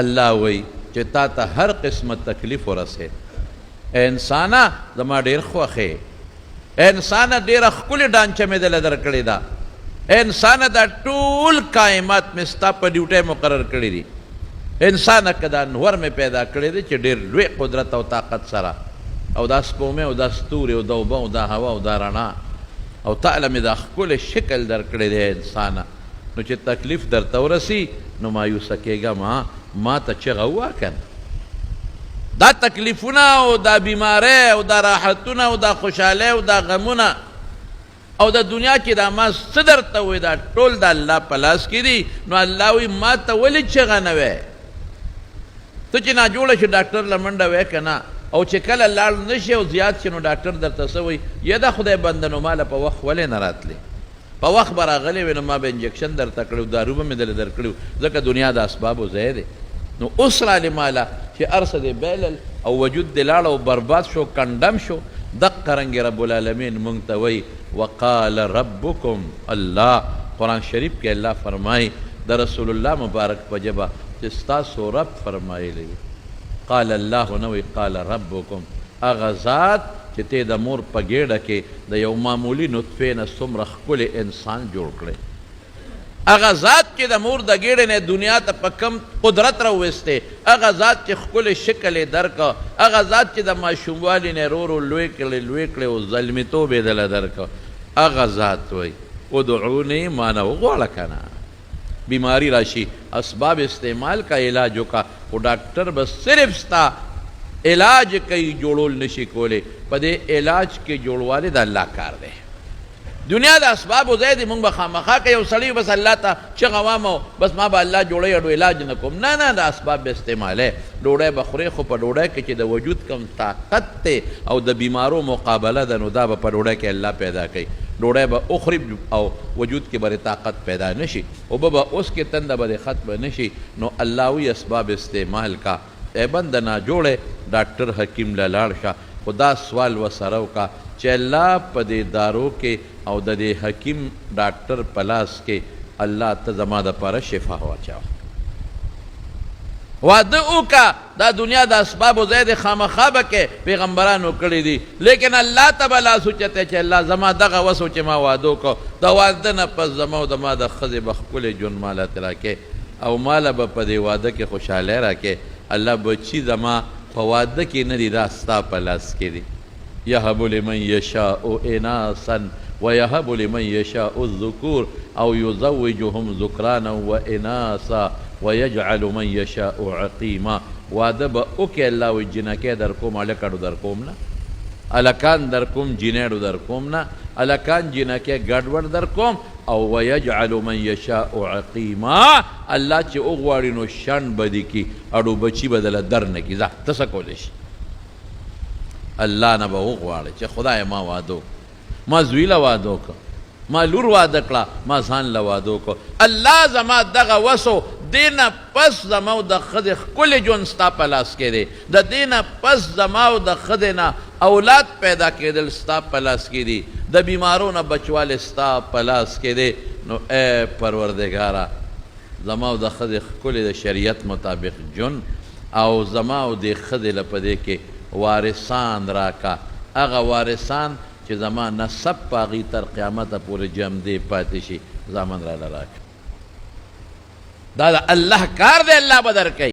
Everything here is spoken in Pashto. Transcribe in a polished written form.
الله وی چې تا ته هر قسمه تکلیف ورسه اے انسانا زما ډیر خوښې اے انسانا ډیره ښکلې ډانچه مې دله درکړې ده اے انسانا دا ټول کائمات مې ستا په ډیوټۍ مقرر کړي دي انسانه که دا نور مې پیدا کړی دی چې ډېر لوی قدرت او طاقت سره او دا سپومې او دا ستوري او دا اوبه او دا هوا او دا رڼا او تعالی مې دا ښکلی شکل درکړی دی انسانه نو چې تکلیف درته ورسي نو مایوسه کېږه ما ته چغه ووهه که نه دا تکلیفونه او دا بیماری او دا راحتونه او دا خوشحالۍ او دا غمونه او د دنیا کې دا ما څه درته ووایي دا ټول د الله په لاس کې دي نو الله وایي ما ته ولې چغه نه وی ته چې ناجوړه شي ډاکټر له منډه وی که نه او چې کله لاړ نه شي او زیات شي نو ډاکټر درته څه وایي یا دا خدای بنده نو ماله په وخت ولې نه راتلې په وخت به راغلی وې نو ما به انجکشن درته کړی دارو به مې دله درکړي ځکه دنیا د اسبابو ځای دی نو اوس رالې ماله چې هر څه دې بیلل او وجود دې لاړ او برباد شو کنډم شو دقه رنګې رب العالمین مونږ ته وایي وقال ربکم الله قرآن شریف کې الله فرمایي د رسول الله مبارک په ژبه چې ستاسو رب فرمایلی قال الله نه وایي قال ربکم هغه ذات چې ته د مور په ګېډه کې د یو معمولي نطفې نه څومره ښکلی انسان جوړ کړی هغه ذات چې د مور د ګېډې نه دنیا ته په کم قدرت راوویستی هغه ذات چې ښکلی شکل یې درکړه هغه ذات چې د ماشوموالي نه ورو ورو لوی کړی او زلمیتوب یې دله درکړه هغه ذات وایي ادعونی مانه وغواړه که نه بیماری راشي اسباب استعمال کا علاج وکړه خو ډاکټر به صرف ستا علاج کوي جوړول نشي کولی په دې علاج کې جوړوالی د الله کار دی دنیا د اسبابو ځای دی مونږ به خامخا که یو سړی بس الله ته چغه وامو بس ما به الله جوړی اډو علاج نه کوم نه د اسباب به استعمالی ډوډۍ به خورې خو په ډوډۍ کې چې د وجود کم طاقت دی او د بیمارو مقابله ده نو دا به په ډوډۍ کې الله پیدا کوي ډوډۍ به اخري او وجود کې به طاقت پیدا نشي اوبه به اوس کې تنده به ختم نشي نو الله وی اسباب استعمال کا ای بنده ناجوړی ډاکټر حکیم له لاړ شه خو دا سوال ورسره وکړه چې الله په دې دارو کې او د دې حکیم ډاکټر په لاس کې الله ته زما دپاره شفا واچوه واده وکړه دا دنیا د اسبابو ځای د خامخا به کې پیغمبرانو کړي دي لیکن الله ته به لاس اوچتی چې الله زما دغه وس و چې ما واده وکړو د واده نه پس زما او زما د ښځې به ښکلی ژوند ماله ته راکې او ماله به په دې واده کې خوشحالۍ راکې الله بچي زما په واده کې نه دي دا ستا په لاس کې دي یهب لمن یشاء اناسا ویهب لمن یشاء الذکور او یزوجهم ذکرانا و اناسا ویجعل من یشاء عقیما واده به وکړي الله وایي جنکۍ در کوم هلکاڼو در کوم نه هلکان در کوم جینیړو در کوم نه هلکان جینکۍ ګډوډ در کوم او ویجعل من یشاء عقیما الله چې وغواړي نو شنډ به دې کي اډو بچي به دله در نه کي ځه ته څه کولی شي الله نه به وغواړي چې خدای ما واده ما زوی له واده وکړه ما لور واده کړه ما ځان له واده وکړه الله زما دغه وسو دې نه پس زما او د ښځې ښکلی ژوند ستا په لاس کې دی د دې نه پس زما او د ښځې نه اولاد پیدا کېدل ستا په لاس کې دي د بیمارو نه بچوالی ستا په لاس کې دی نو ای پروردګاره زما او د ښځې ښکلی د شریعت مطابق ژوند او زما او د ښځې له په دې کې وارثان راکا هغه وارثان چې زما نسب په هغې تر قیامته پورې جمدې پاتې شي زامن راله راکړه دا د الله کار دی الله به درکوي